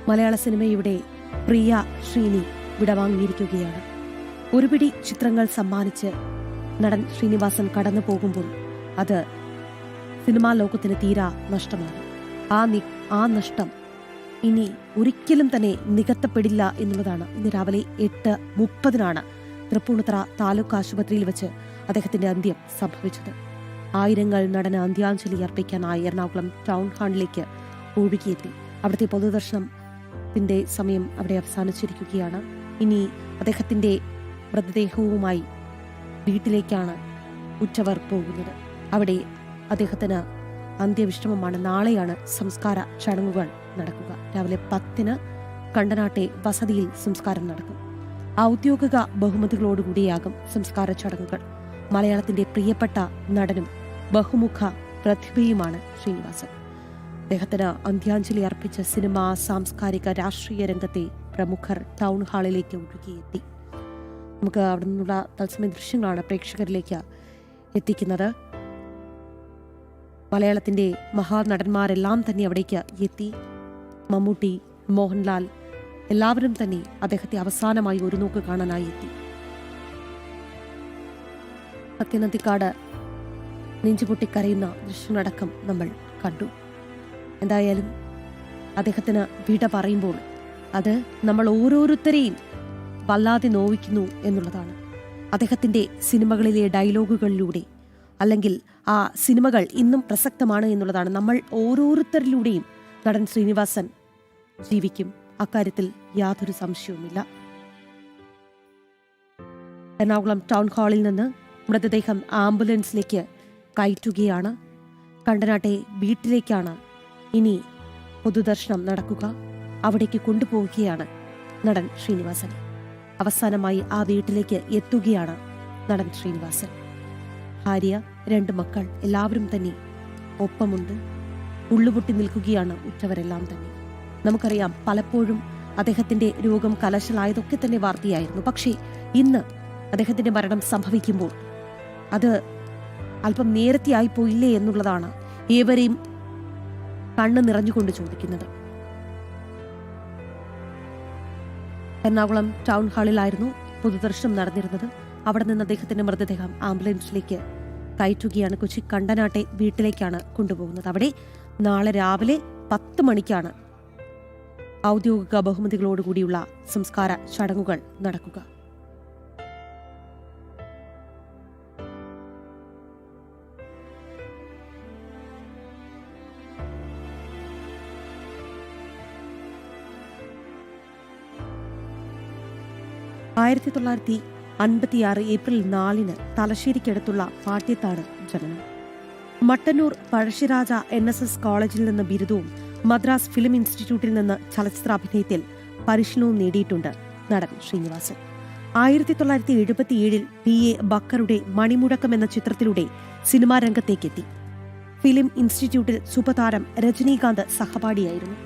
മലയാള സിനിമയുടെ പ്രിയ ശ്രീനി വിടവാങ്ങിയിരിക്കുകയാണ്. ഒരുപിടി ചിത്രങ്ങൾ സമ്മാനിച്ച് നടൻ ശ്രീനിവാസൻ കടന്നു പോകുമ്പോൾ അത് സിനിമാ ലോകത്തിന് തീരാ നഷ്ടമാണ്. ആ നഷ്ടം ഇനി ഒരിക്കലും തന്നെ നികത്തപ്പെടില്ല എന്നുള്ളതാണ്. ഇന്ന് രാവിലെ 8:30 തൃപ്പൂണിത്തുറ താലൂക്ക് ആശുപത്രിയിൽ വെച്ച് അദ്ദേഹത്തിന്റെ അന്ത്യം സംഭവിച്ചത്. ആയിരങ്ങൾ നടന് അന്ത്യാഞ്ജലി അർപ്പിക്കാനായി എറണാകുളം ടൗൺ ഹാളിലേക്ക് ഒഴുകിയെത്തി. അവിടുത്തെ പൊതുദർശനത്തിന്റെ സമയം അവിടെ അവസാനിച്ചിരിക്കുകയാണ്. ഇനി അദ്ദേഹത്തിന്റെ മൃതദേഹവുമായി വീട്ടിലേക്കാണ് ഉറ്റവർ പോകുന്നത്. അവിടെ അദ്ദേഹത്തിന് അന്ത്യവിശ്രമമാണ്. നാളെയാണ് സംസ്കാര ചടങ്ങുകൾ നടക്കുക. രാവിലെ 10 കണ്ടനാട്ടെ വസതിയിൽ സംസ്കാരം നടക്കും. ഔദ്യോഗിക ബഹുമതികളോടുകൂടിയാകും സംസ്കാര ചടങ്ങുകൾ. മലയാളത്തിന്റെ പ്രിയപ്പെട്ട നടനും ബഹുമുഖ പ്രതിഭയുമാണ് ശ്രീനിവാസൻ. അദ്ദേഹത്തിന് അന്ത്യാഞ്ജലി അർപ്പിച്ച സിനിമ, സാംസ്കാരിക, രാഷ്ട്രീയ രംഗത്തെ പ്രമുഖർ ടൗൺ ഹാളിലേക്ക് ഒഴുകിയെത്തി. നമുക്ക് അവിടെ നിന്നുള്ള തത്സമയ ദൃശ്യങ്ങളാണ് പ്രേക്ഷകരിലേക്ക് എത്തിക്കുന്നത്. മലയാളത്തിന്റെ മഹാനടന്മാരെല്ലാം തന്നെ അവിടേക്ക് എത്തി. മമ്മൂട്ടി, മോഹൻലാൽ എല്ലാവരും തന്നെ അദ്ദേഹത്തെ അവസാനമായി ഒരു നോക്ക് കാണാനായി എത്തി. സത്യനന്ദിക്കാട് നെഞ്ചുപൊട്ടിക്കരയുന്ന ദൃശ്യങ്ങളടക്കം നമ്മൾ കണ്ടു. എന്തായാലും അദ്ദേഹത്തിന് വിട പറയുമ്പോൾ അത് നമ്മൾ ഓരോരുത്തരെയും വല്ലാതെ നോവിക്കുന്നു എന്നുള്ളതാണ്. അദ്ദേഹത്തിന്റെ സിനിമകളിലെ ഡയലോഗുകളിലൂടെ, അല്ലെങ്കിൽ ആ സിനിമകൾ ഇന്നും പ്രസക്തമാണ് എന്നുള്ളതാണ്. നമ്മൾ ഓരോരുത്തരിലൂടെയും നടൻ ശ്രീനിവാസൻ ജീവിക്കും. അക്കാര്യത്തിൽ യാതൊരു സംശയവുമില്ല. എറണാകുളം ടൗൺ ഹാളിൽ നിന്ന് മൃതദേഹം ആംബുലൻസിലേക്ക് കയറ്റുകയാണ്. കണ്ടനാട്ടെ വീട്ടിലേക്കാണ് ഇനി പൊതുദർശനം നടക്കുക. അവിടേക്ക് കൊണ്ടുപോവുകയാണ് നടൻ ശ്രീനിവാസനെ. അവസാനമായി ആ വീട്ടിലേക്ക് എത്തുകയാണ് നടൻ ശ്രീനിവാസൻ. ഭാര്യ, 2 മക്കൾ എല്ലാവരും തന്നെ ഒപ്പമുണ്ട്. ഉള്ളുപൊട്ടി നിൽക്കുകയാണ് ഉറ്റവരെല്ലാം തന്നെ. നമുക്കറിയാം, പലപ്പോഴും അദ്ദേഹത്തിന്റെ രോഗം കലശലായതൊക്കെ തന്നെ വാർത്തയായിരുന്നു. പക്ഷേ ഇന്ന് അദ്ദേഹത്തിന്റെ മരണം സംഭവിക്കുമ്പോൾ അത് അല്പം നേരത്തെ ആയിപ്പോയില്ലേ എന്നുള്ളതാണ് ഏവരെയും കണ്ണ് നിറഞ്ഞുകൊണ്ട് ചോദിക്കുന്നത്. എറണാകുളം ടൗൺ ഹാളിലായിരുന്നു പൊതുദർശനം നടന്നിരുന്നത്. അവിടെ നിന്ന് അദ്ദേഹത്തിന്റെ മൃതദേഹം ആംബുലൻസിലേക്ക് കയറ്റുകയാണ്. കൊച്ചി കണ്ടനാട്ടെ വീട്ടിലേക്കാണ് കൊണ്ടുപോകുന്നത്. അവിടെ നാളെ രാവിലെ 10 മണിക്കാണ് ഔദ്യോഗിക ബഹുമതികളോടുകൂടിയുള്ള സംസ്കാര ചടങ്ങുകൾ നടക്കുക. ആയിരത്തി 1956 ഏപ്രിൽ 4 തലശ്ശേരിക്കടുത്തുള്ള പാട്യത്താണ് ജനനം. മട്ടന്നൂർ പഴശ്ശിരാജ NSS കോളേജിൽ നിന്ന് ബിരുദവും മദ്രാസ് ഫിലിം ഇൻസ്റ്റിറ്റ്യൂട്ടിൽ നിന്ന് ചലച്ചിത്രാഭിനയത്തിൽ പരിശീലനവും നേടിയിട്ടുണ്ട് നടൻ ശ്രീനിവാസൻ. 1977 PA ബക്കറുടെ മണിമുഴക്കം എന്ന ചിത്രത്തിലൂടെ സിനിമാ രംഗത്തേക്കെത്തി. ഫിലിം ഇൻസ്റ്റിറ്റ്യൂട്ടിൽ സൂപ്പർതാരം രജനീകാന്ത് സഹപാഠിയായിരുന്നു.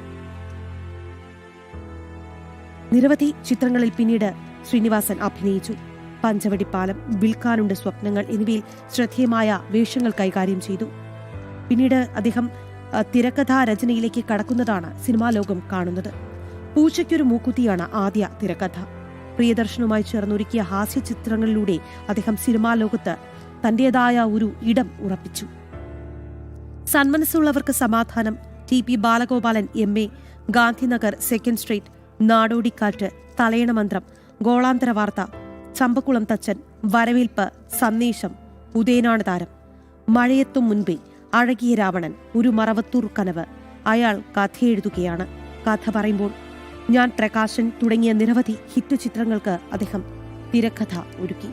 നിരവധി ചിത്രങ്ങളിൽ പിന്നീട് ശ്രീനിവാസൻ അഭിനയിച്ചു. പഞ്ചവടിപ്പാലം, വിൽക്കാനുണ്ട് സ്വപ്നങ്ങൾ എന്നിവയിൽ ശ്രദ്ധേയമായ വേഷങ്ങൾ കൈകാര്യം ചെയ്തു. പിന്നീട് അദ്ദേഹം തിരക്കഥാ രചനയിലേക്ക് കടക്കുന്നതാണ് സിനിമാ ലോകം കാണുന്നത്. പൂച്ചയ്ക്കൊരു മൂക്കുത്തിയാണ് ആദ്യ തിരക്കഥ. പ്രിയദർശനുമായി ചേർന്നൊരുക്കിയ ഹാസ്യ ചിത്രങ്ങളിലൂടെ അദ്ദേഹം സിനിമാ ലോകത്ത് തന്റേതായ ഒരു ഇടം ഉറപ്പിച്ചു. Sanmanassullavarkku Samadhanam, TP Balagopalan MA, Gandhinagar, second street, Nadodikkattu, Thalayanamanthram, Golanthara Vartha, Champakulam തച്ചൻ, വരവേൽപ്പ്, സന്ദേശം, ഉദയനാണ് താരം, മഴയെത്തും മുൻപേ, അഴകിയ രാവണൻ, ഒരു മറവത്തൂർ കനവ്, അയാൾ കഥയെഴുതുകയാണ്, കഥ പറയുമ്പോൾ, ഞാൻ പ്രകാശൻ തുടങ്ങിയ നിരവധി ഹിറ്റ് ചിത്രങ്ങൾക്ക് അദ്ദേഹം തിരക്കഥ ഒരുക്കി.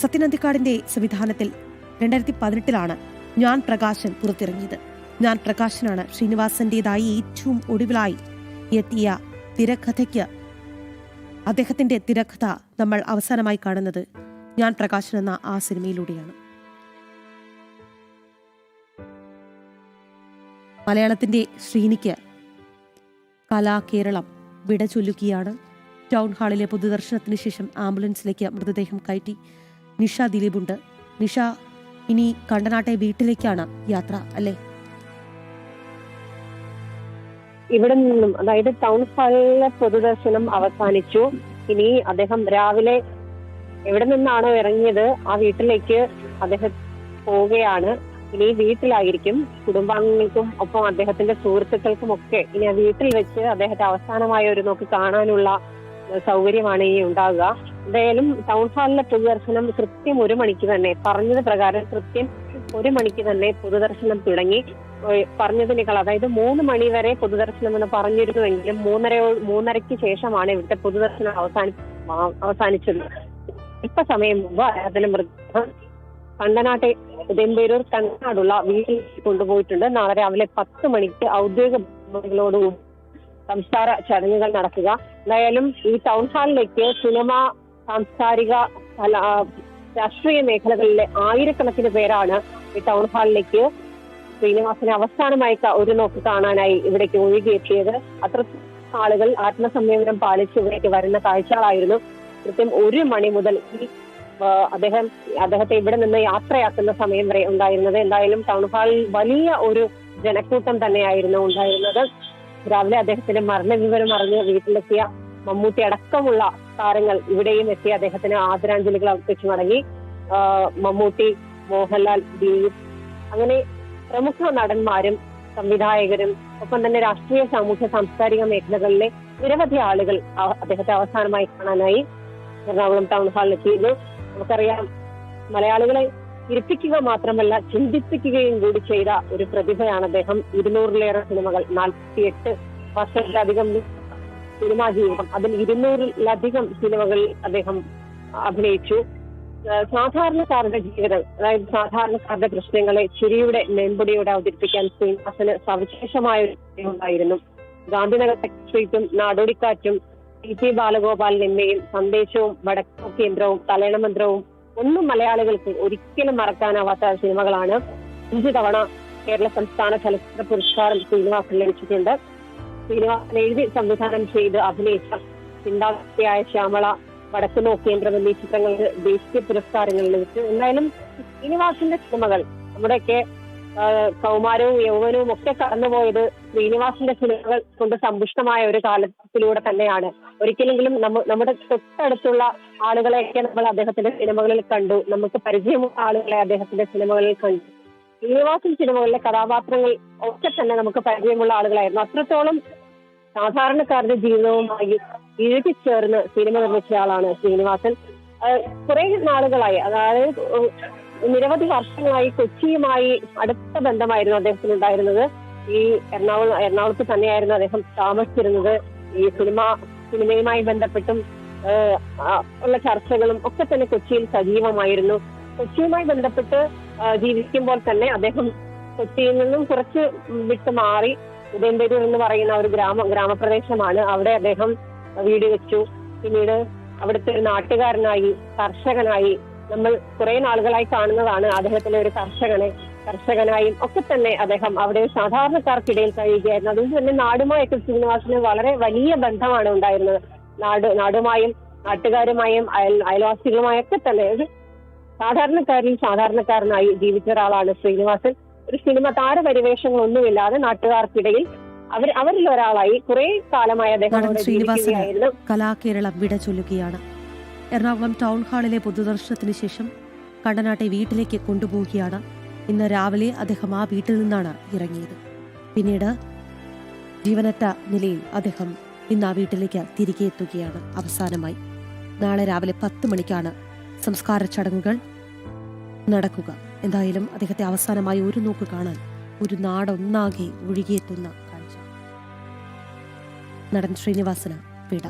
സത്യനന്ദിക്കാടിന്റെ സംവിധാനത്തിൽ 2018 ഞാൻ പ്രകാശൻ പുറത്തിറങ്ങിയത്. ഞാൻ പ്രകാശനാണ് ശ്രീനിവാസന്റേതായി ഏറ്റവും ഒടുവിലായി എത്തിയ തിരക്കഥയ്ക്ക്. അദ്ദേഹത്തിന്റെ തിരക്കഥ നമ്മൾ അവസാനമായി കാണുന്നത് ഞാൻ പ്രകാശൻ എന്ന ആ സിനിമയിലൂടെയാണ്. മലയാളത്തിന്റെ ശ്രീനിക്ക് കലാകേരളം വിട ചൊല്ലുകയാണ്. ടൗൺ ഹാളിലെ പൊതുദർശനത്തിന് ശേഷം ആംബുലൻസിലേക്ക് മൃതദേഹം കയറ്റി. നിഷ ദിലീപുണ്ട്. നിഷ, ഇനി കണ്ടനാട്ടെ വീട്ടിലേക്കാണ് യാത്ര, അല്ലേ? ഇവിടെ നിന്നും, അതായത് ടൗൺ ഹാളിലെ പൊതുദർശനം അവസാനിച്ചു. ഇനി അദ്ദേഹം രാവിലെ എവിടെ നിന്നാണോ ഇറങ്ങിയത് ആ വീട്ടിലേക്ക് അദ്ദേഹം പോവുകയാണ്. ഇനി വീട്ടിലായിരിക്കും. കുടുംബാംഗങ്ങൾക്കും ഒപ്പം അദ്ദേഹത്തിന്റെ സുഹൃത്തുക്കൾക്കും ഒക്കെ ഇനി ആ വീട്ടിൽ വെച്ച് അദ്ദേഹത്തെ അവസാനമായ ഒരു നോക്ക് കാണാനുള്ള സൗകര്യമാണ് ഇനി ഉണ്ടാകുക. എന്തായാലും ടൗൺ ഹാളിലെ പൊതുദർശനം കൃത്യം 1 മണിക്ക് തന്നെ, പറഞ്ഞത് പ്രകാരം കൃത്യം 1 മണിക്ക് തന്നെ പൊതുദർശനം തുടങ്ങി. പറഞ്ഞതിനേക്കാൾ, അതായത് 3 മണി വരെ പൊതുദർശനം എന്ന് പറഞ്ഞിരുന്നുവെങ്കിലും 3:30ക്ക് ശേഷമാണ് ഇവിടുത്തെ പൊതുദർശനം അവസാനിച്ചത്. ഇപ്പൊ സമയം മുമ്പ് അദ്ദേഹത്തിന്റെ മൃതദേഹം കണ്ടനാട്ടെ ഉദയംപേരൂർ കണ്ടനാടുള്ള വീട്ടിൽ കൊണ്ടുപോയിട്ടുണ്ട്. നാളെ രാവിലെ 10 മണിക്ക് ഔദ്യോഗിക ബഹുമതികളോടുകൂടി സംസ്കാര ചടങ്ങുകൾ നടക്കുക. എന്തായാലും ഈ ടൗൺ ഹാളിലേക്ക് സിനിമ, സാംസ്കാരിക, രാഷ്ട്രീയ മേഖലകളിലെ ആയിരക്കണക്കിന് പേരാണ് ഈ ടൗൺ ഹാളിലേക്ക് ശ്രീനിവാസനെ അവസാനമായി ഒരു നോക്ക് കാണാനായി ഇവിടേക്ക് ഒഴുകിയെത്തിയത്. അത്ര ആളുകൾ ആത്മസംയമനം പാലിച്ച് ഇവിടേക്ക് വരുന്ന കാഴ്ചകളായിരുന്നു. കൃത്യം 1 മണി മുതൽ അദ്ദേഹത്തെ ഇവിടെ നിന്ന് യാത്രയാക്കുന്ന സമയം വരെ ഉണ്ടായിരുന്നത്. എന്തായാലും ടൗൺ ഹാളിൽ വലിയ ഒരു ജനക്കൂട്ടം തന്നെയായിരുന്നു ഉണ്ടായിരുന്നത്. രാവിലെ അദ്ദേഹത്തിന്റെ മരണവിവരം അറിഞ്ഞ് വീട്ടിലെത്തിയ മമ്മൂട്ടി അടക്കമുള്ള താരങ്ങൾ ഇവിടെയും എത്തി അദ്ദേഹത്തിന് ആദരാഞ്ജലികൾ അർപ്പിച്ചു മടങ്ങി. മമ്മൂട്ടി, മോഹൻലാൽ, ദിലീപ്, അങ്ങനെ പ്രമുഖ നടന്മാരും സംവിധായകരും ഒപ്പം തന്നെ രാഷ്ട്രീയ, സാമൂഹ്യ, സാംസ്കാരിക മേഖലകളിലെ നിരവധി ആളുകൾ അദ്ദേഹത്തെ അവസാനമായി കാണാനായി എറണാകുളം ടൗൺ ഹാളിലെത്തിയിരുന്നു. നമുക്കറിയാം, മലയാളികളെ ചിരിപ്പിക്കുക മാത്രമല്ല ചിന്തിപ്പിക്കുകയും കൂടി ചെയ്ത ഒരു പ്രതിഭയാണ് അദ്ദേഹം. 200-ലേറെ സിനിമകൾ, 48 വർഷത്തിലധികം സിനിമാ ജീവിതം, അതിൽ 200-ലധികം സിനിമകളിൽ അദ്ദേഹം അഭിനയിച്ചു. സാധാരണക്കാരുടെ ജീവിതം, അതായത് സാധാരണക്കാരുടെ പ്രശ്നങ്ങളെ ചിരിയുടെ നെമ്പൊടിയോടെ അവതരിപ്പിക്കാൻ ശ്രീനിവാസന് സവിശേഷമായ ഒരു ഉണ്ടായിരുന്നു. ഗാന്ധിനഗർ സ്ട്രീറ്റും നാടോടിക്കാറ്റും T.P. ബാലഗോപാലൻ എമ്മയും സന്ദേശവും വടക്കോ കേന്ദ്രവും തലയണമന്ത്രവും ഒന്നും മലയാളികൾക്ക് ഒരിക്കലും മറക്കാനാവാത്ത സിനിമകളാണ്. 5 തവണ കേരള സംസ്ഥാന ചലച്ചിത്ര പുരസ്കാരം ശ്രീനിവാസന് ലഭിച്ചിട്ടുണ്ട്. ശ്രീനിവാസൻ എഴുതി സംവിധാനം ചെയ്ത് അഭിനയിച്ച ചിന്താശക്തിയായ ശ്യാമള, വടക്കു നോക്കേന്ദ്രം എന്നീ ചിത്രങ്ങൾക്ക് ദേശീയ പുരസ്കാരങ്ങൾ ലഭിച്ചു. എന്തായാലും ശ്രീനിവാസന്റെ സിനിമകൾ, നമ്മുടെയൊക്കെ കൗമാരവും യൗവനവും ഒക്കെ കടന്നുപോയത് ശ്രീനിവാസന്റെ സിനിമകൾ കൊണ്ട് സമ്പുഷ്ടമായ ഒരു കാലത്തിലൂടെ തന്നെയാണ്. ഒരിക്കലെങ്കിലും നമ്മുടെ തൊട്ടടുത്തുള്ള ആളുകളെയൊക്കെ നമ്മൾ അദ്ദേഹത്തിന്റെ സിനിമകളിൽ കണ്ടു, നമുക്ക് പരിചയമുള്ള ആളുകളെ അദ്ദേഹത്തിന്റെ സിനിമകളിൽ കണ്ടു. ശ്രീനിവാസൻ സിനിമകളിലെ കഥാപാത്രങ്ങൾ ഒക്കെ തന്നെ നമുക്ക് പരിചയമുള്ള ആളുകളായിരുന്നു. അത്രത്തോളം സാധാരണക്കാരുടെ ജീവിതവുമായി ഇഴുകിച്ചേർന്ന് സിനിമ നിർമ്മിച്ച ആളാണ് ശ്രീനിവാസൻ. കുറെ നാളുകളായി, അതായത് നിരവധി വർഷങ്ങളായി കൊച്ചിയുമായി അടുത്ത ബന്ധമായിരുന്നു അദ്ദേഹത്തിന് ഉണ്ടായിരുന്നത്. ഈ എറണാകുളത്ത് തന്നെയായിരുന്നു അദ്ദേഹം താമസിച്ചിരുന്നത്. ഈ സിനിമയുമായി ബന്ധപ്പെട്ടും ഉള്ള ചർച്ചകളും ഒക്കെ തന്നെ കൊച്ചിയിൽ സജീവമായിരുന്നു. കൊച്ചിയുമായി ബന്ധപ്പെട്ട് ജീവിക്കുമ്പോൾ തന്നെ അദ്ദേഹം കൊച്ചിയിൽ നിന്നും കുറച്ച് വിട്ട് മാറി ഉദയംപേരൂർ എന്ന് പറയുന്ന ഒരു ഗ്രാമപ്രദേശമാണ്. അവിടെ അദ്ദേഹം വീട് വെച്ചു. പിന്നീട് അവിടുത്തെ ഒരു നാട്ടുകാരനായി, കർഷകനായി, നമ്മൾ കുറെ നാളുകളായി കാണുന്നതാണ് അദ്ദേഹത്തിന്റെ ഒരു കർഷകനായും ഒക്കെ തന്നെ അദ്ദേഹം അവിടെ സാധാരണക്കാർക്കിടയിൽ കഴിയുകയായിരുന്നു. അതുകൊണ്ട് തന്നെ നാടുമായൊക്കെ ശ്രീനിവാസന് വളരെ വലിയ ബന്ധമാണ് ഉണ്ടായിരുന്നത്. നാടുമായും നാട്ടുകാരുമായും അയൽവാസികളുമായൊക്കെ തന്നെ ഒരു സാധാരണക്കാരനായി ജീവിച്ച ഒരാളാണ് ശ്രീനിവാസൻ. ഒരു സിനിമ താരപരിവേഷങ്ങളൊന്നുമില്ലാതെ നാട്ടുകാർക്കിടയിൽ അവരിൽ ഒരാളായി കുറെ കാലമായി അദ്ദേഹം ശ്രീനിവാസന് കലാകേരളം വിട ചൊല്ലുകയാണ്. എറണാകുളം ടൗൺ ഹാളിലെ പൊതുദർശനത്തിന് ശേഷം കണ്ടനാട്ടെ വീട്ടിലേക്ക് കൊണ്ടുപോവുകയാണ്. ഇന്ന് രാവിലെ അദ്ദേഹം ആ വീട്ടിൽ നിന്നാണ് ഇറങ്ങിയത്. പിന്നീട് ജീവനറ്റ നിലയിൽ അദ്ദേഹം ഇന്ന് ആ വീട്ടിലേക്ക് തിരികെ എത്തുകയാണ് അവസാനമായി. നാളെ രാവിലെ 10 മണിക്കാണ് സംസ്കാര ചടങ്ങുകൾ നടക്കുക. എന്തായാലും അദ്ദേഹത്തെ അവസാനമായി ഒരു നോക്ക് കാണാൻ ഒരു നാടൊന്നാകെ ഒഴുകിയെത്തുന്ന കാഴ്ച. നടൻ ശ്രീനിവാസന് വിട.